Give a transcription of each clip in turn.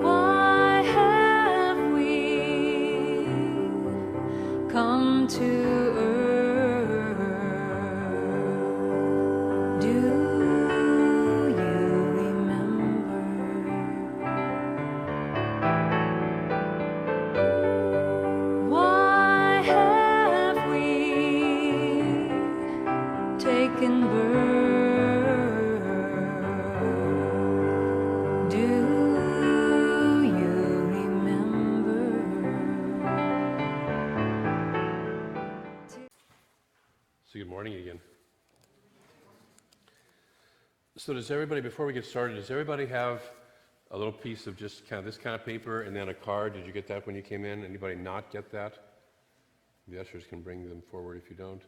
Why have we come to earth? Do you remember? Why have we taken birth? Do you remember? So good morning again. So does everybody, before we get started, does everybody have a little piece of just kind of this kind of paper and then a card? Did you get that when you came in? Anybody not get that? The ushers can bring them forward if you don't.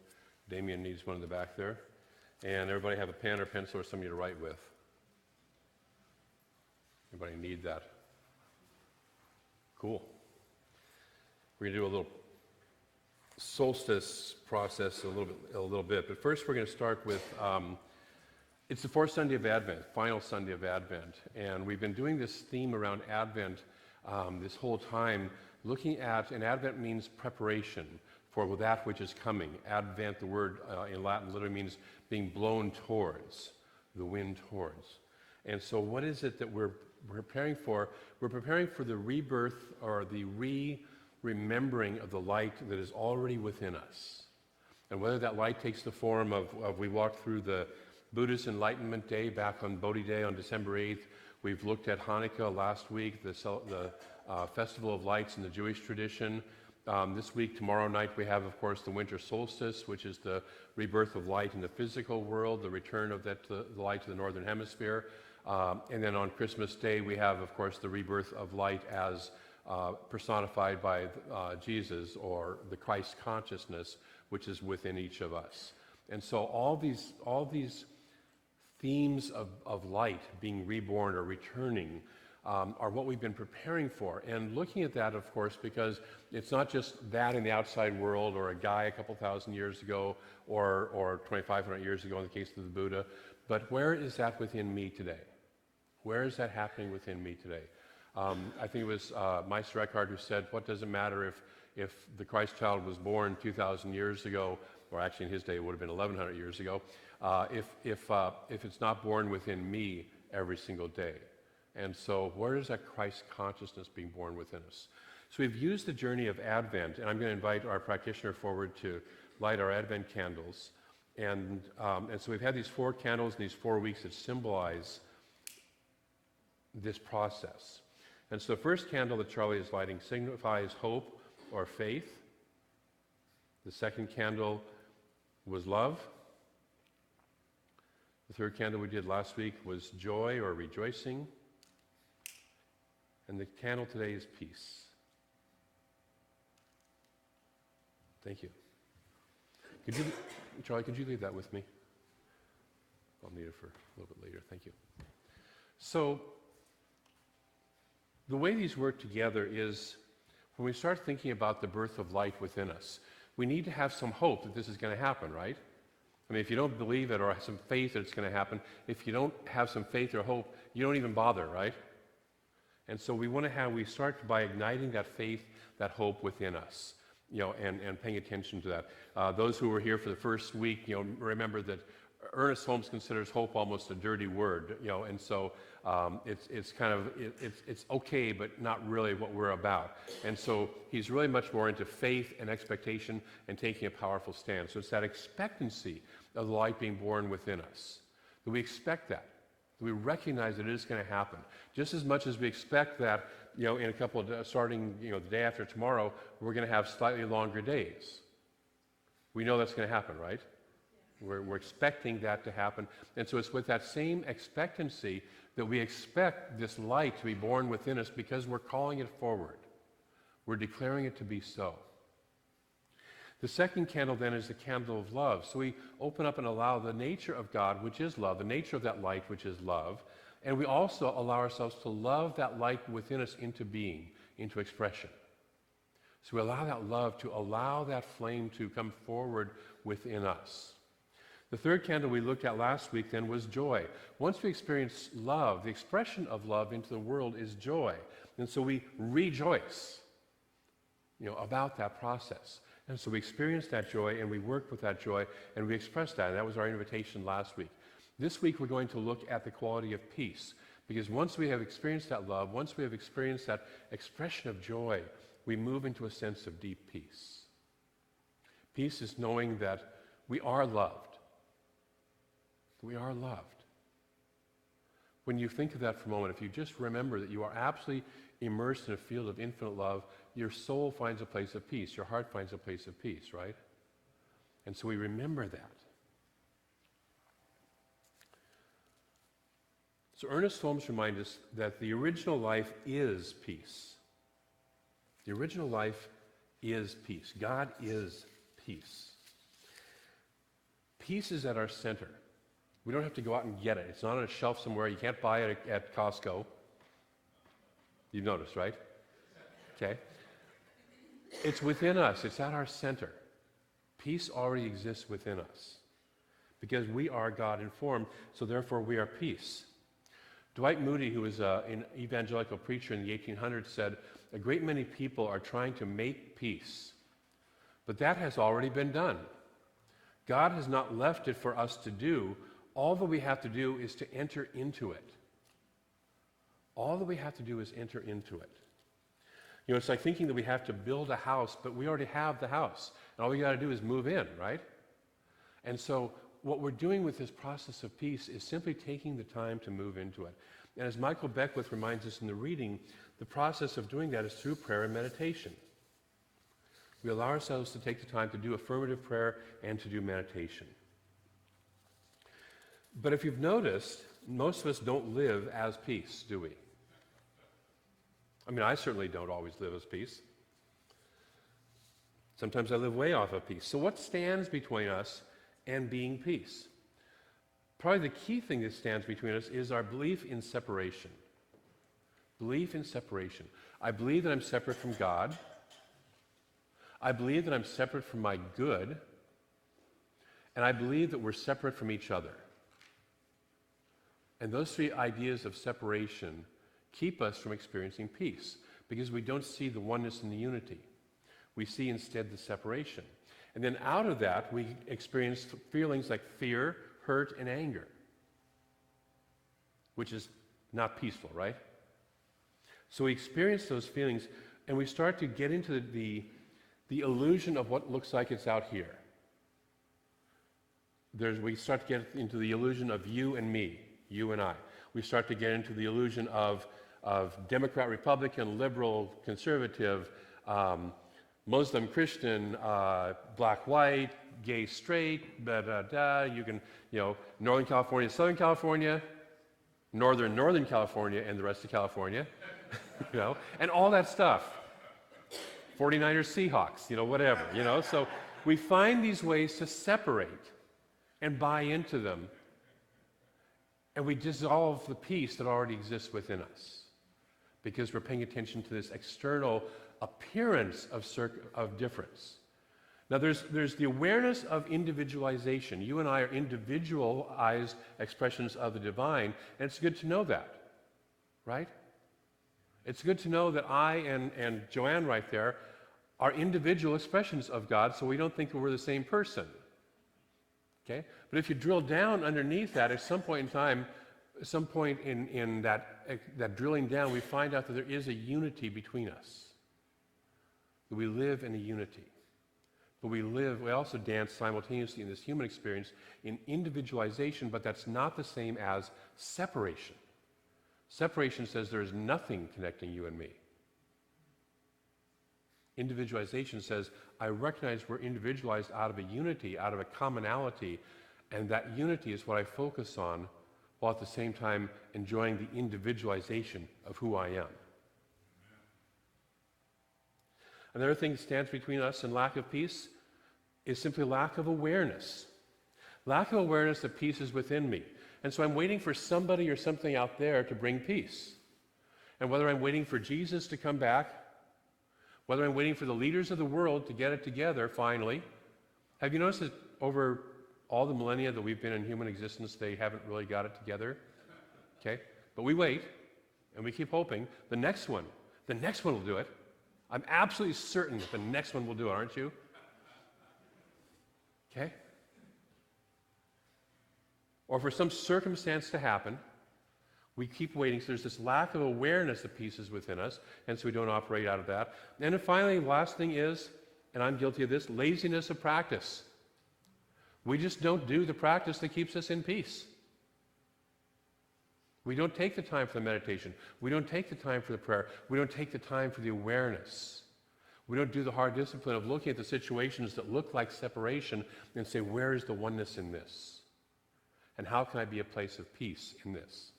Damien needs one in the back there. And everybody have a pen or pencil or something to write with. Anybody need that? Cool. We're going to do a little solstice process a little bit. But first we're going to start with, it's the fourth Sunday of Advent, final Sunday of Advent. And we've been doing this theme around Advent this whole time, looking at, and Advent means preparation for that which is coming. Advent, the word in Latin literally means being blown towards, the wind towards. And so what is it that we're preparing for? We're preparing for the rebirth or the remembering of the light that is already within us. And whether that light takes the form of we walked through the Buddhist Enlightenment Day back on Bodhi Day on December 8th. We've looked at Hanukkah last week, the Festival of Lights in the Jewish tradition. This week, tomorrow night, we have, of course, the winter solstice, which is the rebirth of light in the physical world, the return of the light to the northern hemisphere. And then on Christmas Day, we have, of course, the rebirth of light as personified by Jesus, or the Christ consciousness, which is within each of us. And so all these themes of light being reborn or returning are what we've been preparing for. And looking at that, of course, because it's not just that in the outside world or a guy a couple thousand years ago or 2,500 years ago in the case of the Buddha, but where is that within me today? Where is that happening within me today? I think it was Meister Eckhart who said, what does it matter if the Christ child was born 2,000 years ago, or actually in his day it would have been 1,100 years ago, if it's not born within me every single day. And so where is that Christ consciousness being born within us? So we've used the journey of Advent, and I'm going to invite our practitioner forward to light our Advent candles. And so we've had these 4 candles in these 4 weeks that symbolize this process. And so the first candle that Charlie is lighting signifies hope or faith. The second candle was love. The third candle we did last week was joy or rejoicing. And the candle today is peace. Thank you. Charlie, could you leave that with me? I'll need it for a little bit later. Thank you. So, the way these work together is when we start thinking about the birth of light within us, we need to have some hope that this is going to happen, right? I mean, if you don't believe it or have some faith that it's going to happen, if you don't have some faith or hope, you don't even bother, right? And so we start by igniting that faith, that hope within us, and paying attention to that. Those who were here for the first week, remember that Ernest Holmes considers hope almost a dirty word, and so it's okay, but not really what we're about. And so he's really much more into faith and expectation and taking a powerful stand. So it's that expectancy of the light being born within us, that we expect that we recognize that it is going to happen. Just as much as we expect that, in a couple of, starting, the day after tomorrow, we're going to have slightly longer days. We know that's going to happen, right? We're expecting that to happen. And so it's with that same expectancy that we expect this light to be born within us because we're calling it forward. We're declaring it to be so. The second candle then is the candle of love. So we open up and allow the nature of God, which is love, the nature of that light, which is love, and we also allow ourselves to love that light within us into being, into expression. So we allow that love to allow that flame to come forward within us. The third candle we looked at last week then was joy. Once we experience love, the expression of love into the world is joy. And so we rejoice, about that process. And so we experience that joy and we work with that joy and we express that. And that was our invitation last week. This week we're going to look at the quality of peace. Because once we have experienced that love, once we have experienced that expression of joy, we move into a sense of deep peace. Peace is knowing that we are loved. We are loved. When you think of that for a moment, if you just remember that you are absolutely immersed in a field of infinite love, your soul finds a place of peace. Your heart finds a place of peace, right? And so we remember that. So Ernest Holmes reminds us that the original life is peace. The original life is peace. God is peace. Peace is at our center. We don't have to go out and get it. It's not on a shelf somewhere. You can't buy it at Costco. You've noticed, right? Okay. It's within us. It's at our center. Peace already exists within us because we are God-informed, so therefore we are peace. Dwight Moody, who was an evangelical preacher in the 1800s, said, "A great many people are trying to make peace, but that has already been done. God has not left it for us to do. All that we have to do is to enter into it. All that we have to do is enter into it." It's like thinking that we have to build a house, but we already have the house. And all we got to do is move in, right? And so what we're doing with this process of peace is simply taking the time to move into it. And as Michael Beckwith reminds us in the reading, the process of doing that is through prayer and meditation. We allow ourselves to take the time to do affirmative prayer and to do meditation. But if you've noticed, most of us don't live as peace, do we? I certainly don't always live as peace. Sometimes I live way off of peace. So what stands between us and being peace? Probably the key thing that stands between us is our belief in separation. Belief in separation. I believe that I'm separate from God. I believe that I'm separate from my good. And I believe that we're separate from each other. And those three ideas of separation keep us from experiencing peace because we don't see the oneness and the unity. We see instead the separation. And then out of that, we experience feelings like fear, hurt, and anger, which is not peaceful, right? So we experience those feelings, and we start to get into the illusion of what looks like it's out here. We start to get into the illusion of you and me, you and I. We start to get into the illusion of Democrat, Republican, liberal, conservative, Muslim, Christian, black, white, gay, straight, You can, Northern California, Southern California, Northern California, and the rest of California, and all that stuff. 49ers, Seahawks, whatever, So we find these ways to separate and buy into them, and we dissolve the peace that already exists within us because we're paying attention to this external appearance of difference. Now there's the awareness of individualization. You and I are individualized expressions of the divine, and it's good to know that, right? It's good to know that I and Joanne right there are individual expressions of God, so we don't think that we're the same person. Okay? But if you drill down underneath that, at some point in time, some point in that drilling down, we find out that there is a unity between us. That we live in a unity. But we also dance simultaneously in this human experience in individualization, but that's not the same as separation. Separation says there is nothing connecting you and me. Individualization says, I recognize we're individualized out of a unity, out of a commonality, and that unity is what I focus on, while at the same time enjoying the individualization of who I am. Another thing that stands between us and lack of peace is simply lack of awareness. Lack of awareness that peace is within me. And so I'm waiting for somebody or something out there to bring peace. And whether I'm waiting for Jesus to come back, whether I'm waiting for the leaders of the world to get it together finally, have you noticed that over all the millennia that we've been in human existence, they haven't really got it together. Okay? But we wait, and we keep hoping the next one will do it. I'm absolutely certain that the next one will do it, aren't you? Okay? Or for some circumstance to happen, we keep waiting. So there's this lack of awareness of peace is within us, and so we don't operate out of that. And then finally, the last thing is, and I'm guilty of this, laziness of practice. We just don't do the practice that keeps us in peace. We don't take the time for the meditation. We don't take the time for the prayer. We don't take the time for the awareness. We don't do the hard discipline of looking at the situations that look like separation and say, where is the oneness in this? And how can I be a place of peace in this?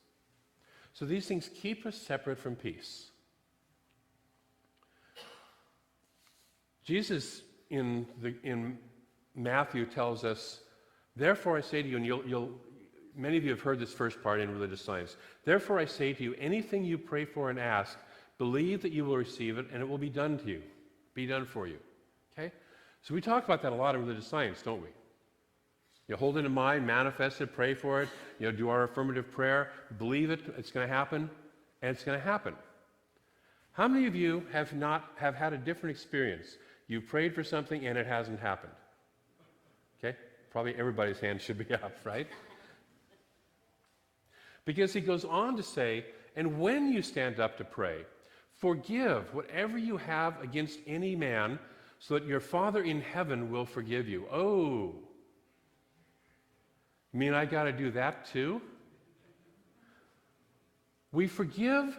So these things keep us separate from peace. Jesus in Matthew tells us, therefore I say to you, and many of you have heard this first part in religious science, therefore I say to you, anything you pray for and ask, believe that you will receive it and it will be done to you, be done for you. Okay? So we talk about that a lot in religious science, don't we? You hold it in mind, manifest it, pray for it, do our affirmative prayer, believe it, it's going to happen, and it's going to happen. How many of you have had a different experience? You've prayed for something and it hasn't happened. Okay? Probably everybody's hand should be up, right? Because he goes on to say, and when you stand up to pray, forgive whatever you have against any man, so that your Father in heaven will forgive you. Oh, you mean I got to do that too? We forgive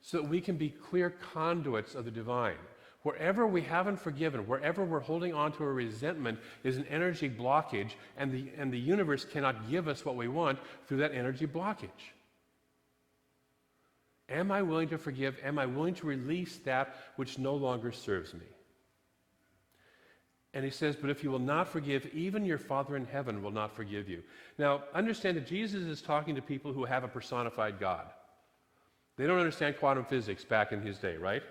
so that we can be clear conduits of the divine. Wherever we haven't forgiven, wherever we're holding on to a resentment is an energy blockage, and the universe cannot give us what we want through that energy blockage. Am I willing to forgive? Am I willing to release that which no longer serves me? And he says, but if you will not forgive, even your Father in heaven will not forgive you. Now, understand that Jesus is talking to people who have a personified God. They don't understand quantum physics back in his day, right?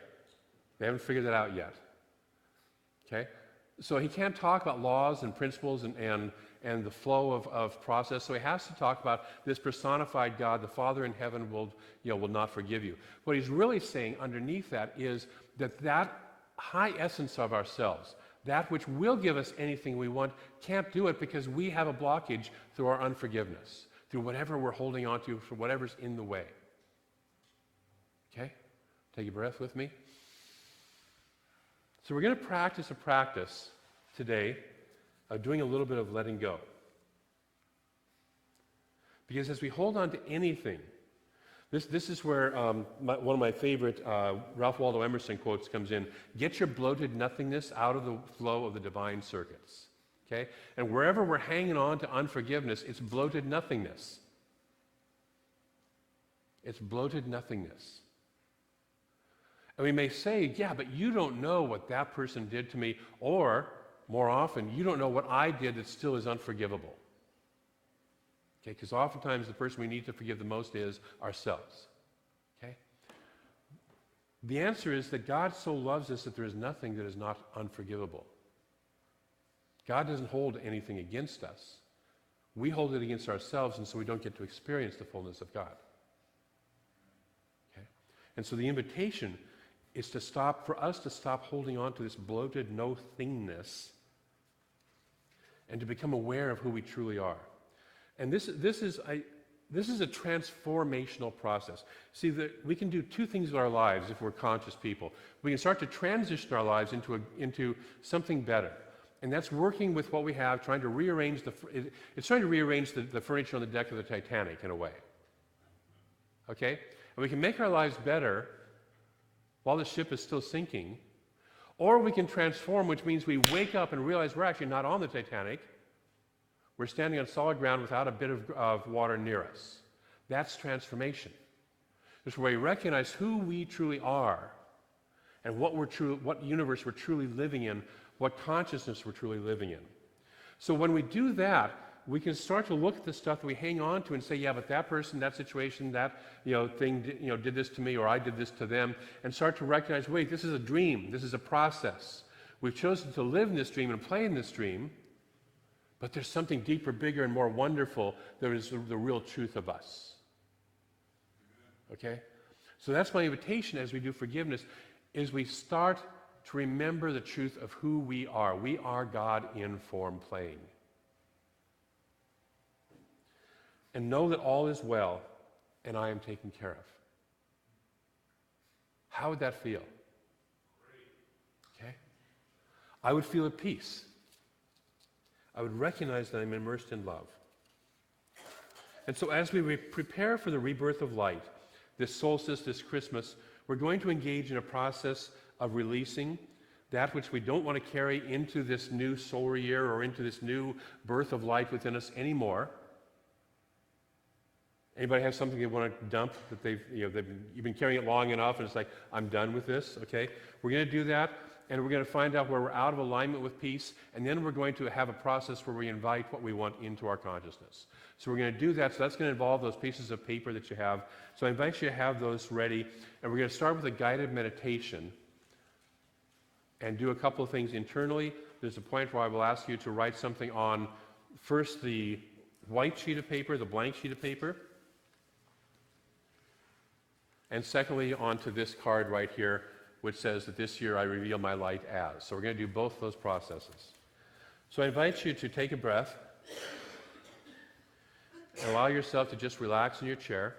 They haven't figured that out yet. Okay? So he can't talk about laws and principles and the flow of process. So he has to talk about this personified God, the Father in heaven will not forgive you. What he's really saying underneath that is that high essence of ourselves, that which will give us anything we want, can't do it because we have a blockage through our unforgiveness, through whatever we're holding on to, for whatever's in the way. Okay? Take a breath with me. So we're going to practice a practice today of doing a little bit of letting go. Because as we hold on to anything, this is where one of my favorite Ralph Waldo Emerson quotes comes in. Get your bloated nothingness out of the flow of the divine circuits. Okay? And wherever we're hanging on to unforgiveness, it's bloated nothingness. It's bloated nothingness. And we may say, yeah, but you don't know what that person did to me, or more often, you don't know what I did that still is unforgivable. Okay, because oftentimes the person we need to forgive the most is ourselves. Okay? The answer is that God so loves us that there is nothing that is not unforgivable. God doesn't hold anything against us. We hold it against ourselves, and so we don't get to experience the fullness of God. Okay? And so the invitation is for us to stop holding on to this bloated no-thingness and to become aware of who we truly are. And this is a transformational process. See, we can do two things with our lives if we're conscious people. We can start to transition our lives into something better. And that's working with what we have, trying to rearrange the furniture on the deck of the Titanic in a way. Okay? And we can make our lives better while the ship is still sinking, or we can transform, which means we wake up and realize we're actually not on the Titanic. We're standing on solid ground without a bit of water near us. That's transformation. It's where we recognize who we truly are and what universe we're truly living in, what consciousness we're truly living in. So when we do that, we can start to look at the stuff that we hang on to and say, yeah, but that person, that situation, that thing did this to me, or I did this to them, and start to recognize, wait, this is a dream, this is a process. We've chosen to live in this dream and play in this dream, But there's something deeper, bigger, and more wonderful that is the real truth of us. Okay? So that's my invitation as we do forgiveness, is we start to remember the truth of who we are. We are God in form playing. And know that all is well and I am taken care of. How would that feel? Okay? I would feel at peace. I would recognize that I'm immersed in love. And so as we prepare for the rebirth of light, this solstice, this Christmas, we're going to engage in a process of releasing that which we don't want to carry into this new solar year or into this new birth of light within us anymore. Anybody have something they want to dump that you've been carrying it long enough and it's like, I'm done with this, okay? We're going to do that, and we're going to find out where we're out of alignment with peace, and then we're going to have a process where we invite what we want into our consciousness. So we're going to do that, so that's going to involve those pieces of paper that you have. So I invite you to have those ready, and we're going to start with a guided meditation and do a couple of things internally. There's a point where I will ask you to write something on, first the white sheet of paper, the blank sheet of paper, and secondly, onto this card right here, which says that this year I reveal my light as. So we're going to do both those processes. So I invite you to take a breath and allow yourself to just relax in your chair.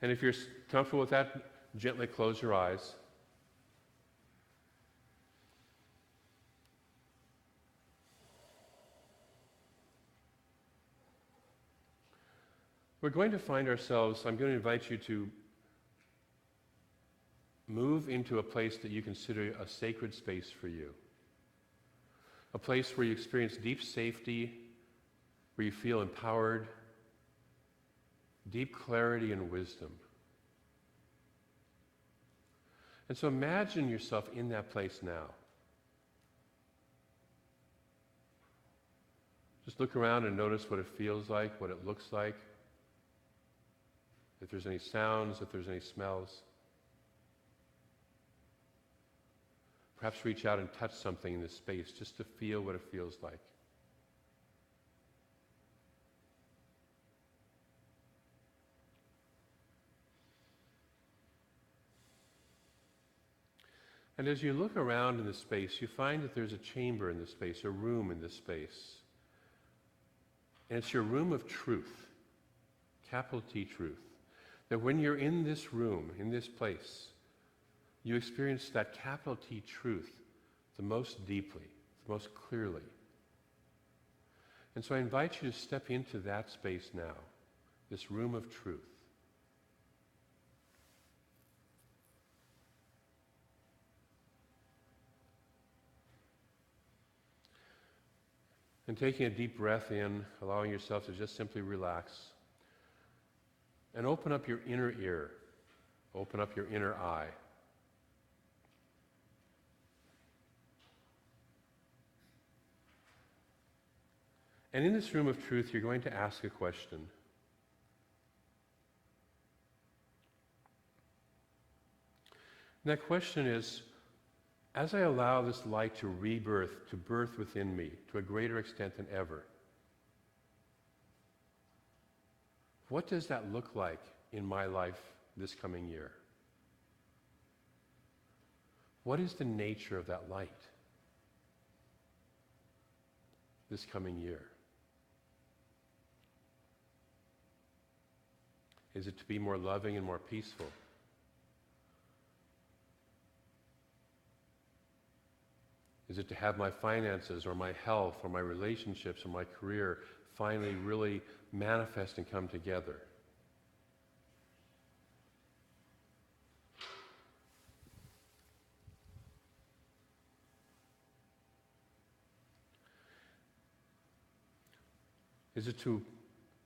And if you're comfortable with that, gently close your eyes. We're going to find ourselves, I'm going to invite you to move into a place that you consider a sacred space for you. A place where you experience deep safety, where you feel empowered, deep clarity and wisdom. And so imagine yourself in that place now. Just look around and notice what it feels like, what it looks like. If there's any sounds, if there's any smells. Perhaps reach out and touch something in this space just to feel what it feels like. And as you look around in this space, you find that there's a chamber in this space, a room in this space. And it's your room of truth, capital T truth. That when you're in this room, in this place, you experience that capital T truth the most deeply, the most clearly. And so I invite you to step into that space now, this room of truth. And taking a deep breath in, allowing yourself to just simply relax. And open up your inner ear. Open up your inner eye. And in this room of truth, you're going to ask a question. And that question is, as I allow this light to rebirth, to birth within me to a greater extent than ever, what does that look like in my life this coming year? What is the nature of that light this coming year? Is it to be more loving and more peaceful? Is it to have my finances or my health or my relationships or my career finally really manifest and come together? Is it to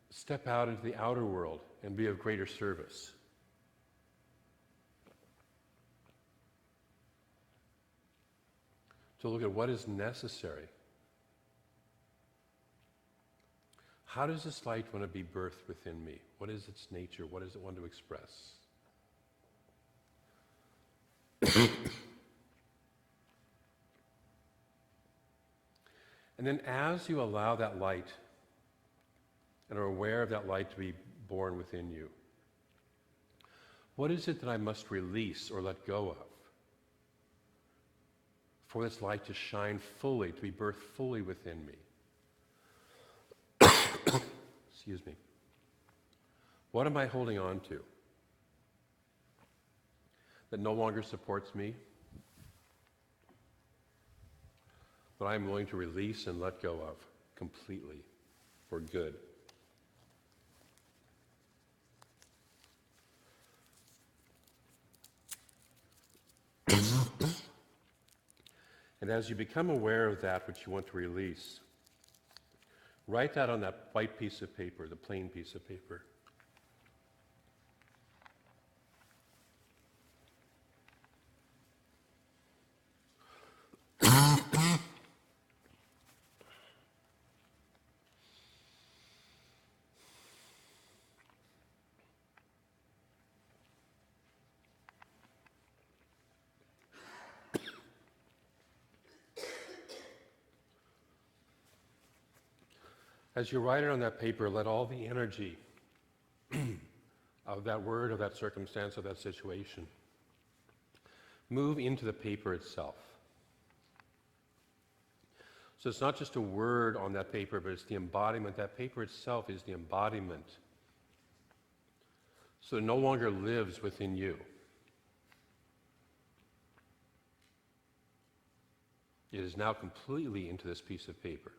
step out into the outer world and be of greater service? To look at what is necessary. How does this light want to be birthed within me? What is its nature? What does it want to express? And then as you allow that light and are aware of that light to be born within you, what is it that I must release or let go of for this light to shine fully, to be birthed fully within me? Excuse me. What am I holding on to that no longer supports me, that I am willing to release and let go of completely for good? And as you become aware of that which you want to release, write that on that white piece of paper, the plain piece of paper. As you write it on that paper, let all the energy of that word, of that circumstance, of that situation move into the paper itself. So it's not just a word on that paper, but it's the embodiment. That paper itself is the embodiment. So it no longer lives within you. It is now completely into this piece of paper.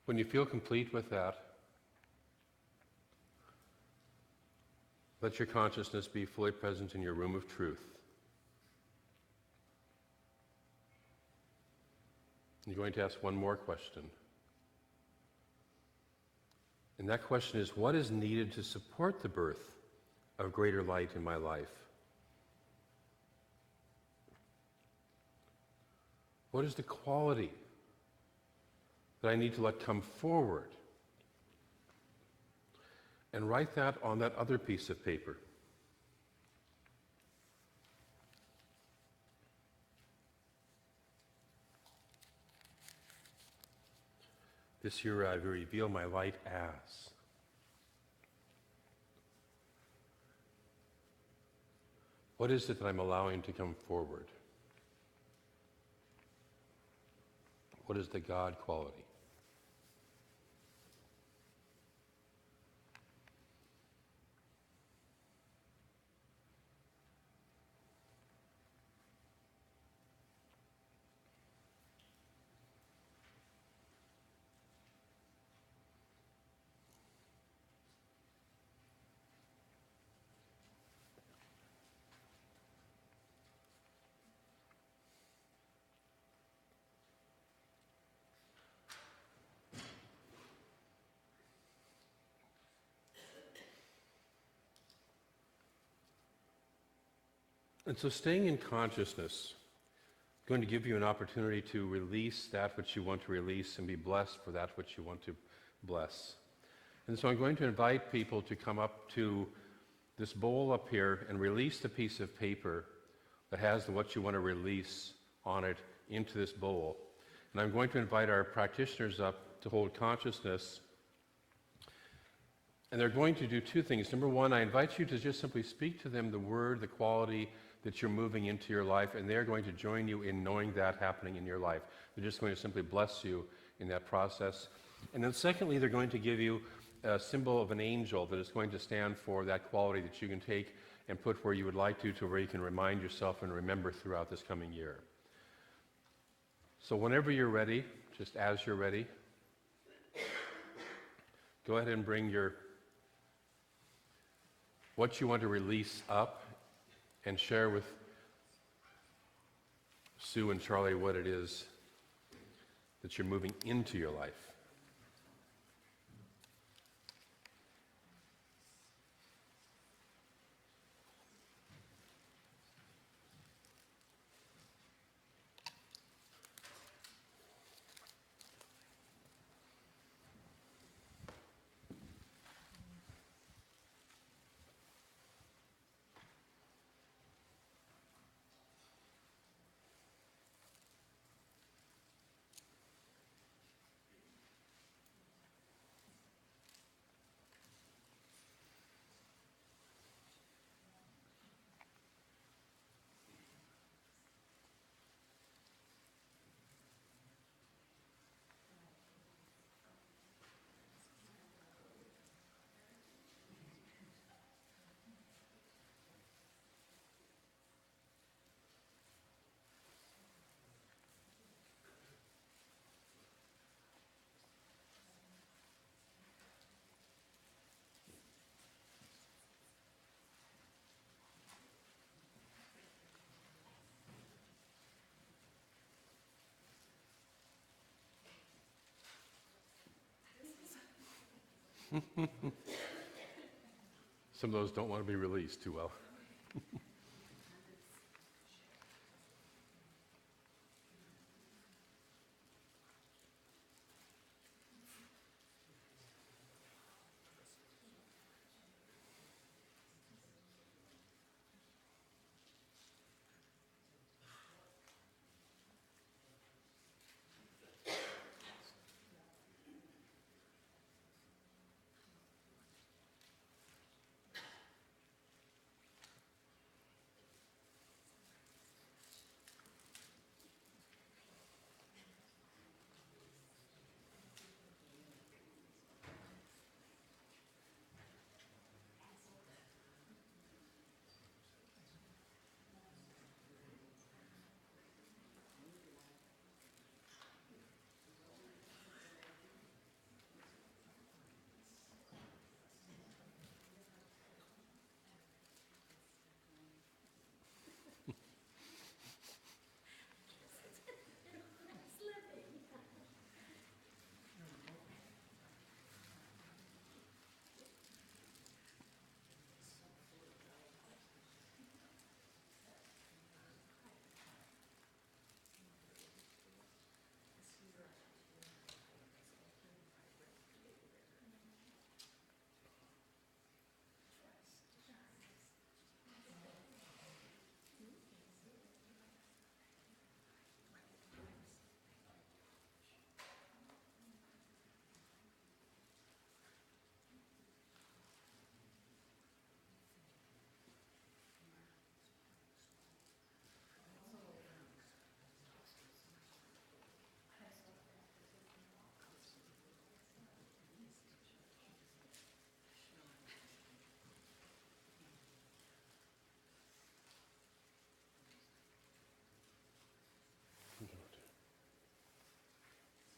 When you feel complete with that, let your consciousness be fully present in your room of truth. You're going to ask one more question. And that question is, what is needed to support the birth of greater light in my life? What is the quality that I need to let come forward? And write that on that other piece of paper. This year I will reveal my light as. What is it that I'm allowing to come forward? What is the God quality? And so staying in consciousness is going to give you an opportunity to release that which you want to release and be blessed for that which you want to bless. And so I'm going to invite people to come up to this bowl up here and release the piece of paper that has what you want to release on it into this bowl. And I'm going to invite our practitioners up to hold consciousness. And they're going to do two things. Number one, I invite you to just simply speak to them the word, the quality that you're moving into your life, and they're going to join you in knowing that happening in your life. They're just going to simply bless you in that process. And then secondly, they're going to give you a symbol of an angel that is going to stand for that quality that you can take and put where you would like to where you can remind yourself and remember throughout this coming year. So whenever you're ready, just as you're ready, go ahead and bring what you want to release up and share with Sue and Charlie what it is that you're moving into your life. Some of those don't want to be released too well.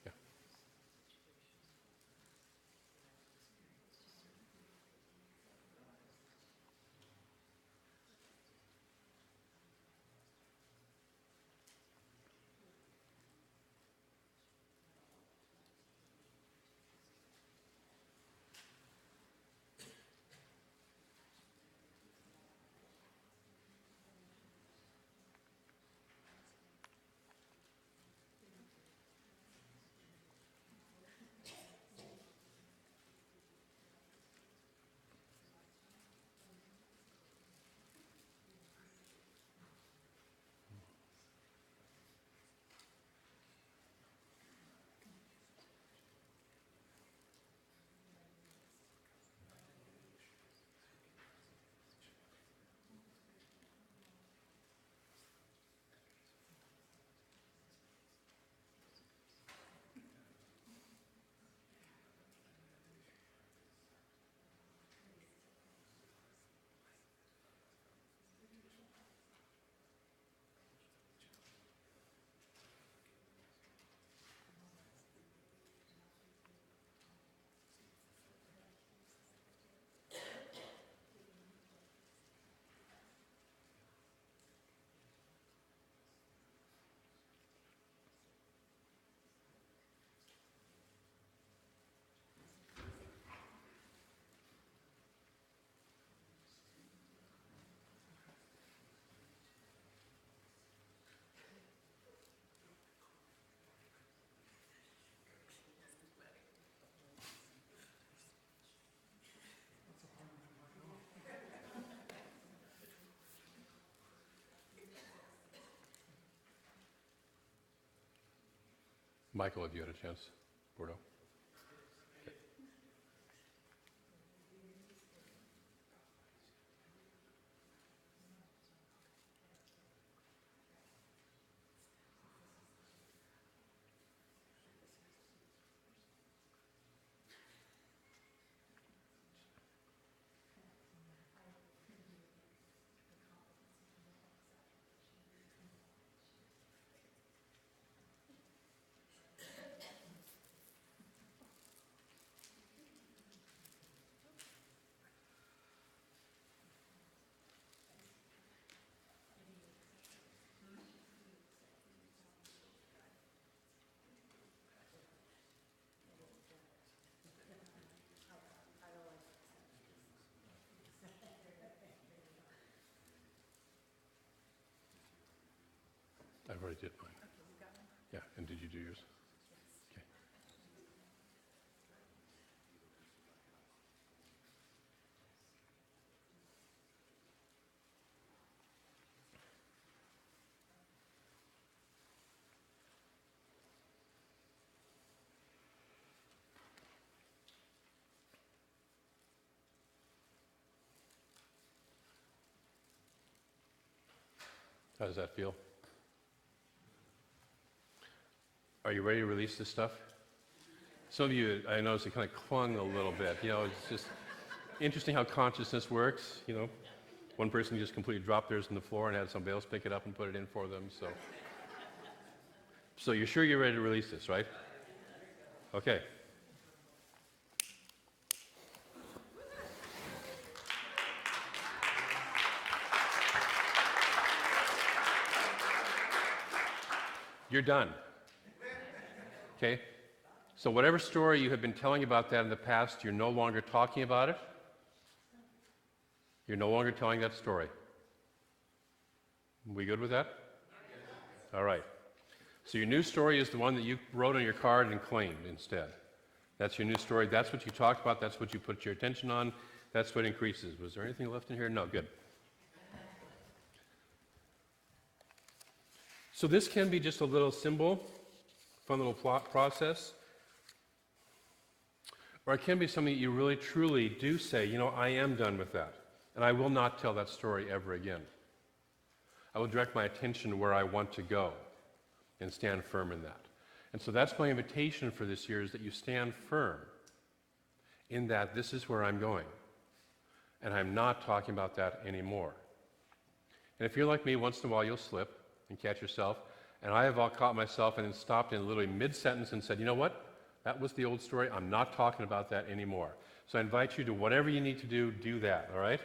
Yeah. Michael, have you had a chance? Bordeaux? I already did mine. Yeah, and did you do yours? Okay. How does that feel? Are you ready to release this stuff? Some of you, I noticed it kind of clung a little bit. You know, it's just interesting how consciousness works. You know, one person just completely dropped theirs on the floor and had somebody else pick it up and put it in for them. So you're sure you're ready to release this, right? Okay. You're done. Okay? So whatever story you have been telling about that in the past, you're no longer talking about it. You're no longer telling that story. We good with that? All right. So your new story is the one that you wrote on your card and claimed instead. That's your new story. That's what you talked about. That's what you put your attention on. That's what increases. Was there anything left in here? No, good. So this can be just a little symbol, fun little process. Or it can be something that you really truly do say, you know, I am done with that. And I will not tell that story ever again. I will direct my attention where I want to go and stand firm in that. And so that's my invitation for this year, is that you stand firm in that this is where I'm going. And I'm not talking about that anymore. And if you're like me, once in a while you'll slip and catch yourself. And I have all caught myself and then stopped in literally mid-sentence and said, you know what? That was the old story. I'm not talking about that anymore. So I invite you to whatever you need to do that, all right?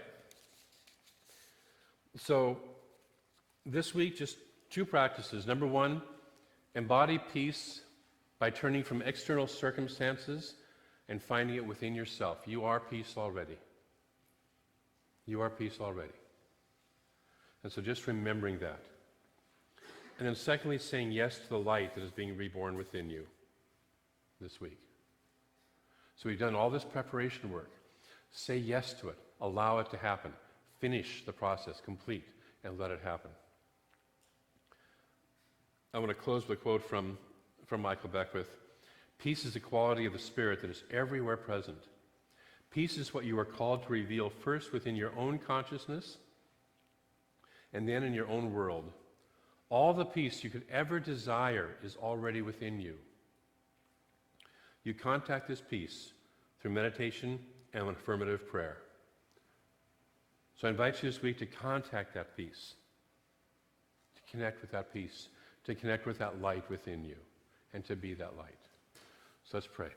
So this week, just two practices. Number one, embody peace by turning from external circumstances and finding it within yourself. You are peace already. You are peace already. And so just remembering that. And then secondly, saying yes to the light that is being reborn within you this week. So we've done all this preparation work. Say yes to it. Allow it to happen. Finish the process, complete, and let it happen. I want to close with a quote from Michael Beckwith. Peace is a quality of the Spirit that is everywhere present. Peace is what you are called to reveal first within your own consciousness and then in your own world. All the peace you could ever desire is already within you. You contact this peace through meditation and affirmative prayer. So I invite you this week to contact that peace, to connect with that peace, to connect with that light within you, and to be that light. So let's pray.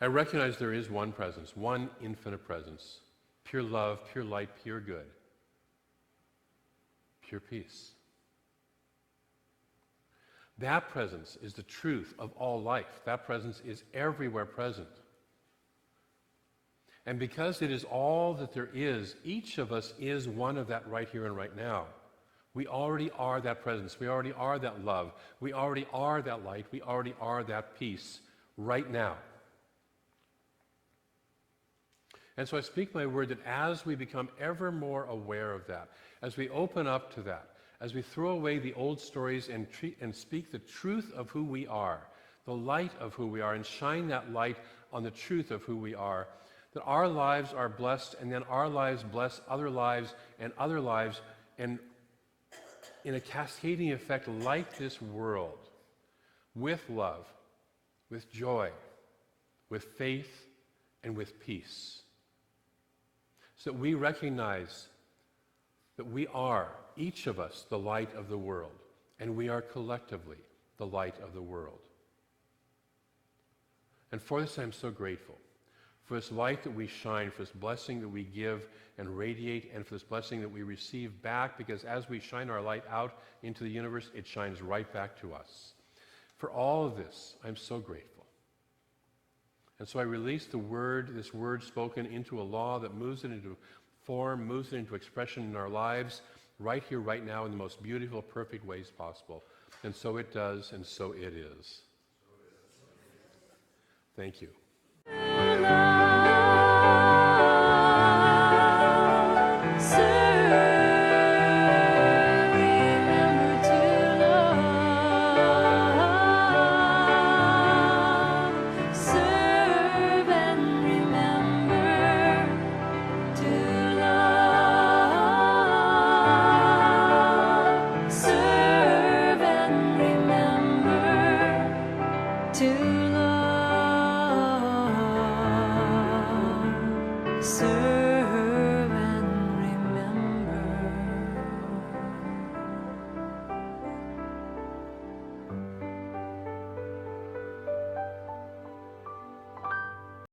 I recognize there is one presence, one infinite presence, pure love, pure light, pure good, pure peace. That presence is the truth of all life. That presence is everywhere present. And because it is all that there is, each of us is one of that right here and right now. We already are that presence. We already are that love. We already are that light. We already are that peace right now. And so I speak my word that as we become ever more aware of that, as we open up to that, as we throw away the old stories and speak the truth of who we are, the light of who we are, and shine that light on the truth of who we are, that our lives are blessed, and then our lives bless other lives, and in a cascading effect, light this world with love, with joy, with faith, and with peace. So that we recognize that we are, each of us, the light of the world, and we are collectively the light of the world. And for this I'm so grateful, for this light that we shine, for this blessing that we give and radiate, and for this blessing that we receive back, because as we shine our light out into the universe, it shines right back to us. For all of this, I'm so grateful. And so I release the word, this word spoken into a law that moves it into form, moves it into expression in our lives, right here, right now, in the most beautiful, perfect ways possible. And so it does, and so it is. Thank you. love.